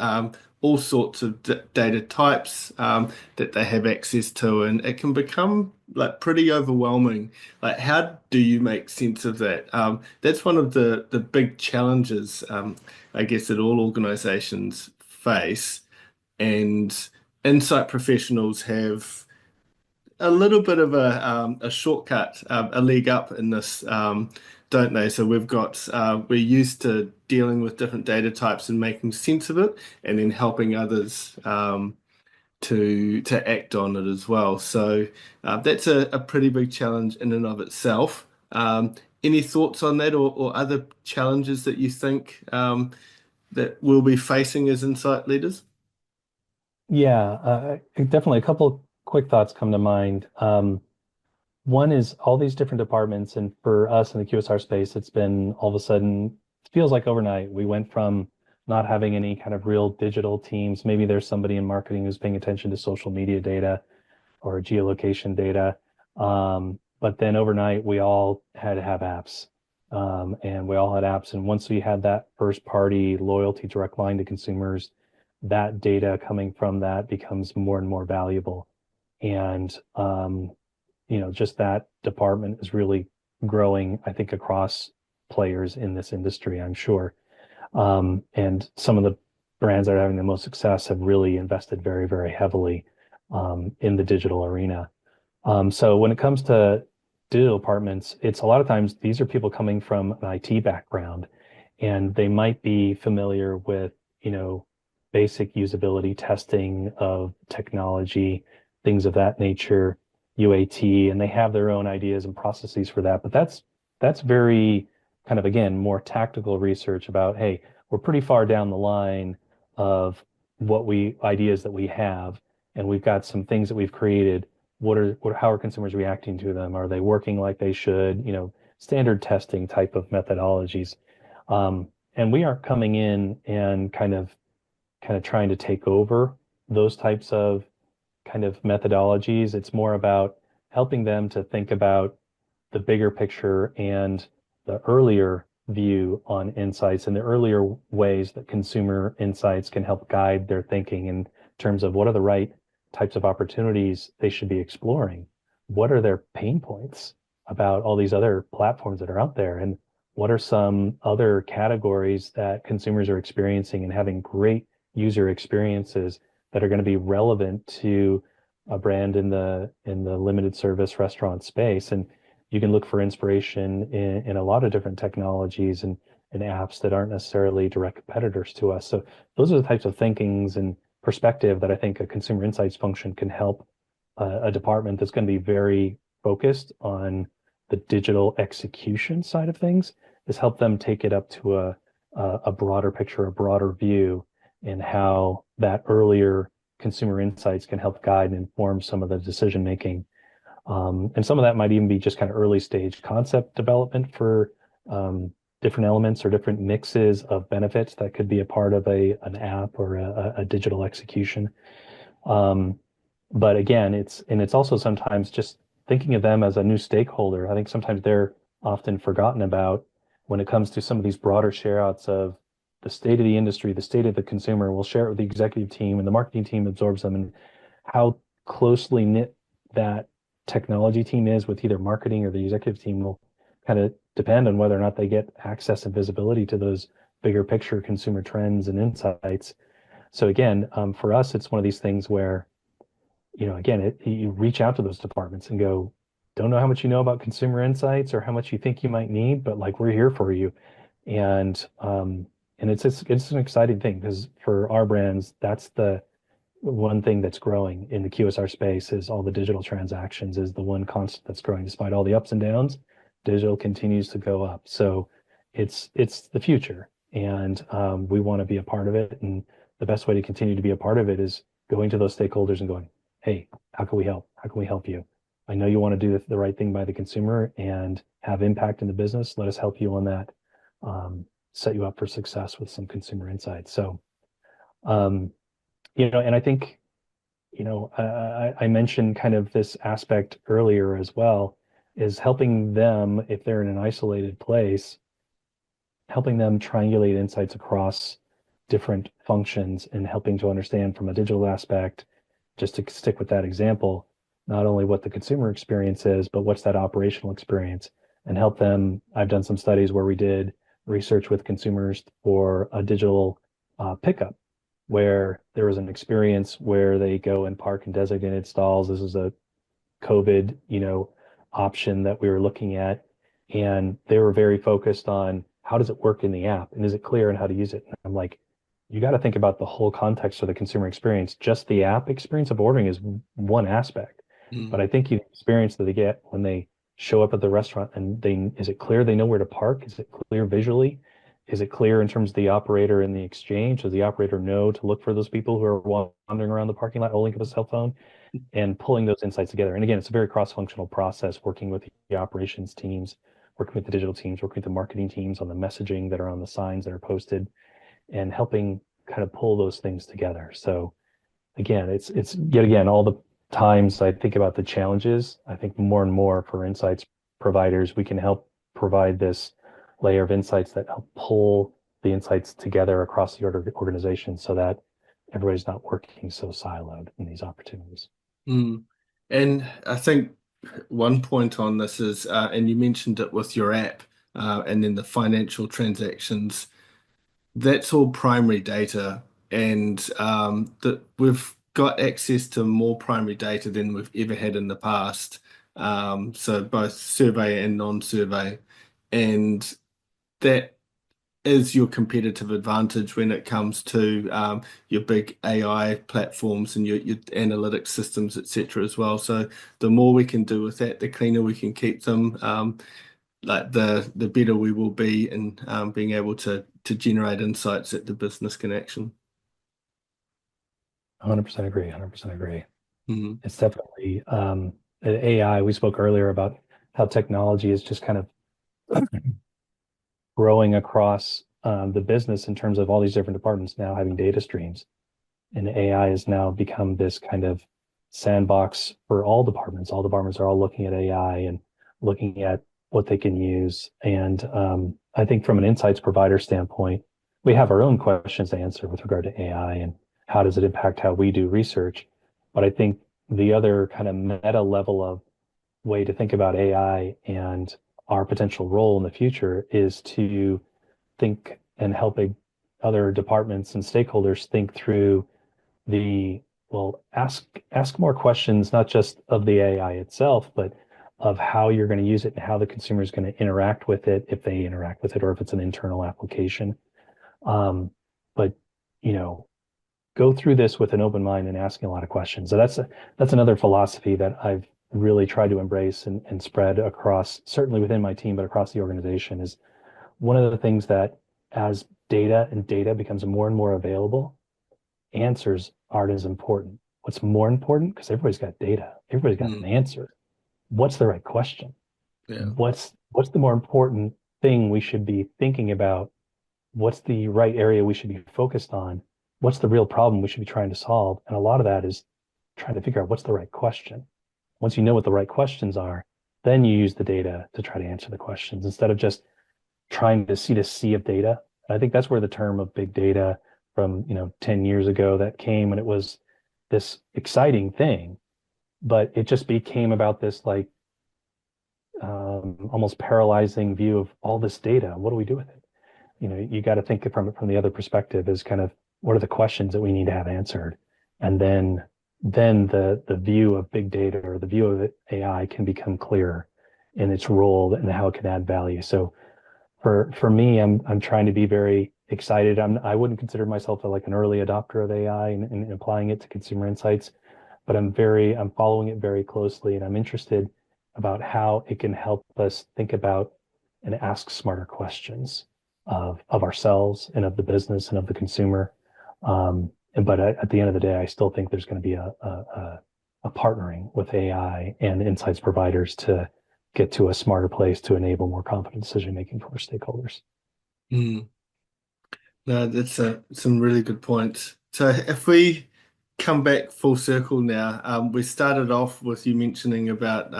all sorts of d data types that they have access to, and it can become like pretty overwhelming. Like, how do you make sense of that? That's one of the big challenges. I guess that all organizations face, and insight professionals have a little bit of a shortcut, a leg up in this, don't they? So we're used to dealing with different data types and making sense of it, and then helping others to act on it as well. So that's a pretty big challenge in and of itself. Any thoughts on that, or other challenges that you think that we'll be facing as insight leaders? Yeah, definitely a couple quick thoughts come to mind. One is all these different departments, and for us in the QSR space, it's been all of a sudden, it feels like overnight. We went from not having any kind of real digital teams. Maybe there's somebody in marketing who's paying attention to social media data or geolocation data. But then overnight, we all had to have apps. And we all had apps. And once we had that first party loyalty direct line to consumers, that data coming from that becomes more and more valuable. And just that department is really growing, I think, across players in this industry, I'm sure. And some of the brands that are having the most success have really invested very, very heavily in the digital arena. So when it comes to digital departments, it's a lot of times these are people coming from an IT background, and they might be familiar with, basic usability testing of technology, things of that nature, UAT, and they have their own ideas and processes for that. But that's very kind of, again, more tactical research about, hey, we're pretty far down the line of ideas that we have, and we've got some things that we've created. How are consumers reacting to them? Are they working like they should? Standard testing type of methodologies. And we aren't coming in and kind of trying to take over those types of kind of methodologies. It's more about helping them to think about the bigger picture and the earlier view on insights and the earlier ways that consumer insights can help guide their thinking in terms of what are the right types of opportunities they should be exploring. What are their pain points about all these other platforms that are out there? And what are some other categories that consumers are experiencing and having great user experiences that are going to be relevant to a brand in the limited service restaurant space? And you can look for inspiration in a lot of different technologies and apps that aren't necessarily direct competitors to us. So those are the types of thinkings and perspective that I think a consumer insights function can help a department that's going to be very focused on the digital execution side of things, is help them take it up to a broader picture, a broader view, in how that earlier consumer insights can help guide and inform some of the decision making. And some of that might even be just kind of early stage concept development for different elements or different mixes of benefits that could be a part of an app or a digital execution. But again, it's also sometimes just thinking of them as a new stakeholder. I think sometimes they're often forgotten about when it comes to some of these broader share outs of the state of the industry, the state of the consumer. We'll share it with the executive team, and the marketing team absorbs them, and how closely knit that technology team is with either marketing or the executive team will kind of depend on whether or not they get access and visibility to those bigger picture consumer trends and insights. So again, for us, it's one of these things where, again, you reach out to those departments and go, don't know how much you know about consumer insights or how much you think you might need, but like, we're here for you. And it's an exciting thing, because for our brands, that's one thing that's growing in the QSR space is all the digital transactions is the one constant that's growing despite all the ups and downs. Digital continues to go up. So it's the future, and we want to be a part of it. And the best way to continue to be a part of it is going to those stakeholders and going, hey, how can we help? How can we help you? I know you want to do the right thing by the consumer and have impact in the business. Let us help you on that. Set you up for success with some consumer insights. So, and I think, I mentioned kind of this aspect earlier as well, is helping them, if they're in an isolated place, helping them triangulate insights across different functions and helping to understand from a digital aspect, just to stick with that example, not only what the consumer experience is, but what's that operational experience, and help them. I've done some studies where we did research with consumers for a digital pickup, where there was an experience where they go and park in designated stalls. This is a COVID, option that we were looking at, and they were very focused on how does it work in the app and is it clear on how to use it. And I'm like, you got to think about the whole context of the consumer experience. Just the app experience of ordering is one aspect, but I think the experience that they get when they show up at the restaurant and is it clear they know where to park? Is it clear visually? Is it clear in terms of the operator in the exchange? Does the operator know to look for those people who are wandering around the parking lot holding up a cell phone? And pulling those insights together. And again, it's a very cross-functional process, working with the operations teams, working with the digital teams, working with the marketing teams on the messaging that are on the signs that are posted, and helping kind of pull those things together. So again, it's yet again, all the times I think about the challenges, I think more and more for insights providers, we can help provide this layer of insights that help pull the insights together across the organization so that everybody's not working so siloed in these opportunities. And I think one point on this is, and you mentioned it with your app, and then the financial transactions, that's all primary data, and that we've got access to more primary data than we've ever had in the past. So both survey and non-survey, and that is your competitive advantage when it comes to your big AI platforms and your analytics systems, etc. as well. So the more we can do with that, the cleaner we can keep them, like the better we will be in being able to generate insights that the business can action. 100% agree. 100% agree. Mm-hmm. It's definitely AI. We spoke earlier about how technology is just kind of growing across the business in terms of all these different departments now having data streams. And AI has now become this kind of sandbox for all departments. All departments are all looking at AI and looking at what they can use. And I think from an insights provider standpoint, we have our own questions to answer with regard to AI and how does it impact how we do research. But I think the other kind of meta level of way to think about AI and our potential role in the future is to think and helping other departments and stakeholders think through ask more questions, not just of the AI itself, but of how you're going to use it and how the consumer is going to interact with it, if they interact with it, or if it's an internal application. But go through this with an open mind and asking a lot of questions. So that's another philosophy that I've really tried to embrace and spread across, certainly within my team, but across the organization. Is one of the things that as data becomes more and more available, answers aren't as important. What's more important, because everybody's got data, everybody's got an answer. What's the right question? Yeah. What's the more important thing we should be thinking about? What's the right area we should be focused on? What's the real problem we should be trying to solve? And a lot of that is trying to figure out what's the right question. Once you know what the right questions are, then you use the data to try to answer the questions instead of just trying to see the sea of data. And I think that's where the term of big data from 10 years ago that came, and it was this exciting thing, but it just became about this like almost paralyzing view of all this data. What do we do with it? You got to think from the other perspective is kind of what are the questions that we need to have answered, and then the view of big data or the view of AI can become clearer in its role and how it can add value. So for me, I'm trying to be very excited. I wouldn't consider myself like an early adopter of AI and applying it to consumer insights, but I'm following it very closely, and I'm interested about how it can help us think about and ask smarter questions of ourselves and of the business and of the consumer. But at the end of the day, I still think there's going to be a partnering with AI and insights providers to get to a smarter place to enable more confident decision making for our stakeholders. Mm. No, that's some really good points. So if we come back full circle now, we started off with you mentioning about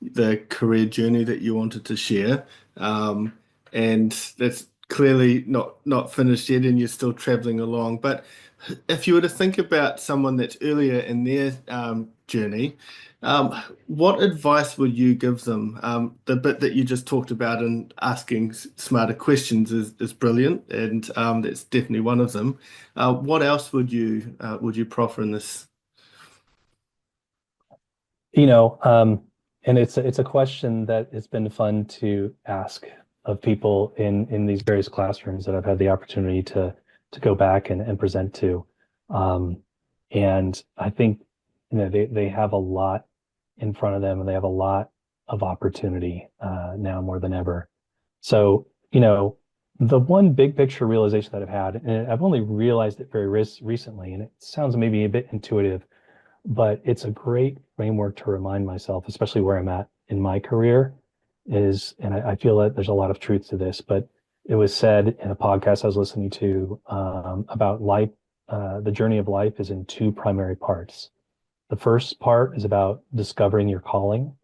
the career journey that you wanted to share, and that's clearly not finished yet, and you're still traveling along. But if you were to think about someone that's earlier in their journey, um, what advice would you give them? The bit that you just talked about in asking smarter questions is brilliant, and that's definitely one of them. What else would you proffer in this? You know, and it's a question that it's been fun to ask of people in these various classrooms that I've had the opportunity to go back and present to. And I think, they have a lot in front of them, and they have a lot of opportunity now more than ever. So, the one big picture realization that I've had, and I've only realized it very recently, and it sounds maybe a bit intuitive, but it's a great framework to remind myself, especially where I'm at in my career, and I feel that there's a lot of truth to this, but it was said in a podcast I was listening to about life. The journey of life is in two primary parts. The first part is about discovering your calling,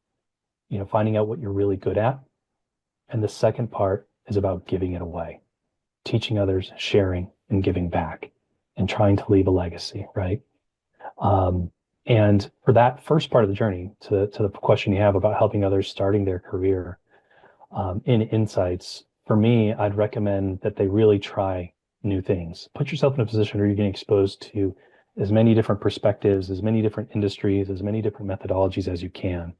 finding out what you're really good at. And the second part is about giving it away, teaching others, sharing, and giving back, and trying to leave a legacy, right? Um, and for that first part of the journey, to the question you have about helping others starting their career in insights, for me, I'd recommend that they really try new things. Put yourself in a position where you're getting exposed to as many different perspectives, as many different industries, as many different methodologies as you can.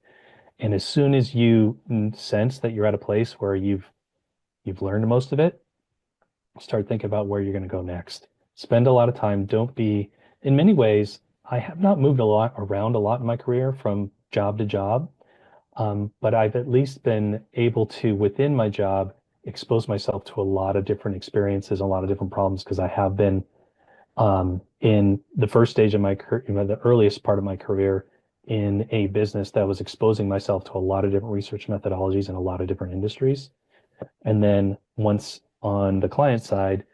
And as soon as you sense that you're at a place where you've learned most of it, start thinking about where you're going to go next. Spend a lot of time. Don't be, in many ways, I have not moved around a lot in my career from job to job, but I've at least been able to, within my job, expose myself to a lot of different experiences, a lot of different problems, because I have been in the first stage of my career, the earliest part of my career, in a business that was exposing myself to a lot of different research methodologies in a lot of different industries. And then once on the client side,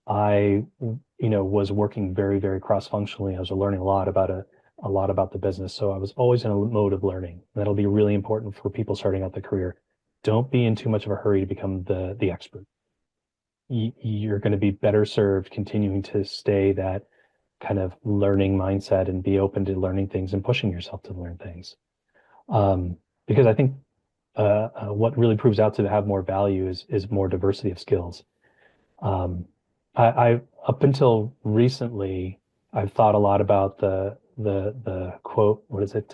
I, was working very, very cross-functionally. I was learning a lot about the business. So I was always in a mode of learning. That'll be really important for people starting out the career. Don't be in too much of a hurry to become the expert. You're going to be better served continuing to stay that kind of learning mindset and be open to learning things and pushing yourself to learn things. Because I think what really proves out to have more value is more diversity of skills. I up until recently, I've thought a lot about the quote, what is it?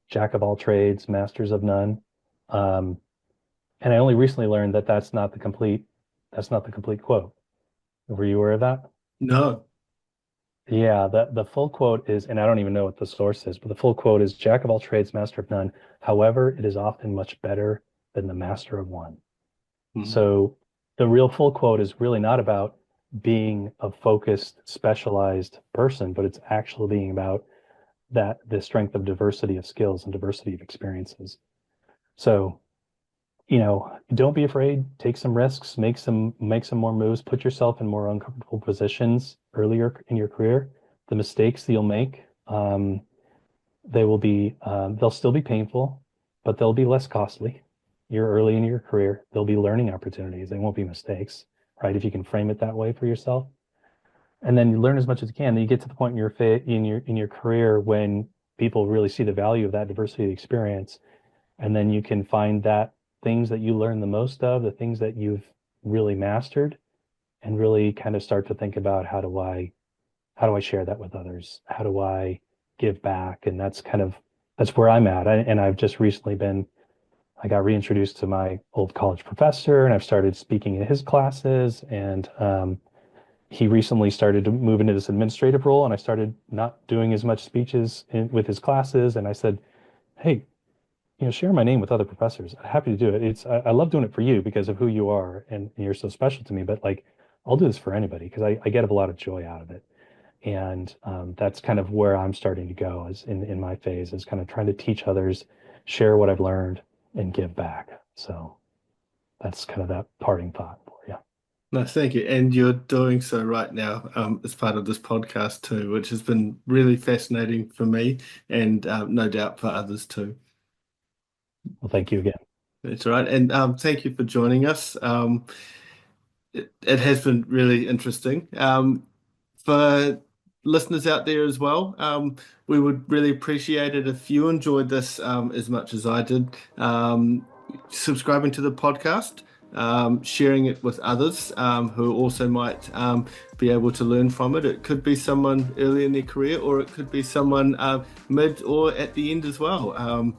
Jack of all trades, masters of none. Um, and I only recently learned that that's not the complete quote. Were you aware of that? No. Yeah, the full quote is, and I don't even know what the source is, but the full quote is Jack of all trades, master of none. However, it is often much better than the master of one. Mm. So the real full quote is really not about being a focused, specialized person, but it's actually being about the strength of diversity of skills and diversity of experiences. So, don't be afraid, take some risks, make some more moves, put yourself in more uncomfortable positions earlier in your career. The mistakes that you'll make, they'll still be painful, but they'll be less costly. You're early in your career. There'll be learning opportunities. They won't be mistakes, right? If you can frame it that way for yourself. And then you learn as much as you can. Then you get to the point in your career when people really see the value of that diversity of experience. And then you can find that things that you learn the most of, the things that you've really mastered, and really kind of start to think about how do I share that with others? How do I give back? And that's where I'm at. And I've just recently been I got reintroduced to my old college professor, and I've started speaking in his classes. And he recently started to move into this administrative role, and I started not doing as much speeches with his classes. And I said, "Hey, share my name with other professors. I'm happy to do it. I love doing it for you because of who you are, and you're so special to me. But like, I'll do this for anybody because I get a lot of joy out of it." And that's kind of where I'm starting to go is in my phase is kind of trying to teach others, share what I've learned, and give back. So that's kind of that parting thought for you. No, thank you. And you're doing so right now as part of this podcast too, which has been really fascinating for me and no doubt for others too. Well, thank you again. That's right. And thank you for joining us. It has been really interesting. For listeners out there as well, we would really appreciate it if you enjoyed this as much as I did. Subscribing to the podcast, sharing it with others who also might be able to learn from it. It could be someone early in their career, or it could be someone mid or at the end as well.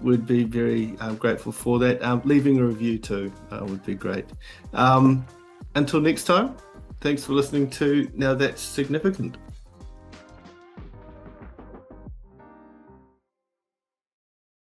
We'd be very grateful for that. Leaving a review too would be great. Until next time, thanks for listening to Now That's Significant.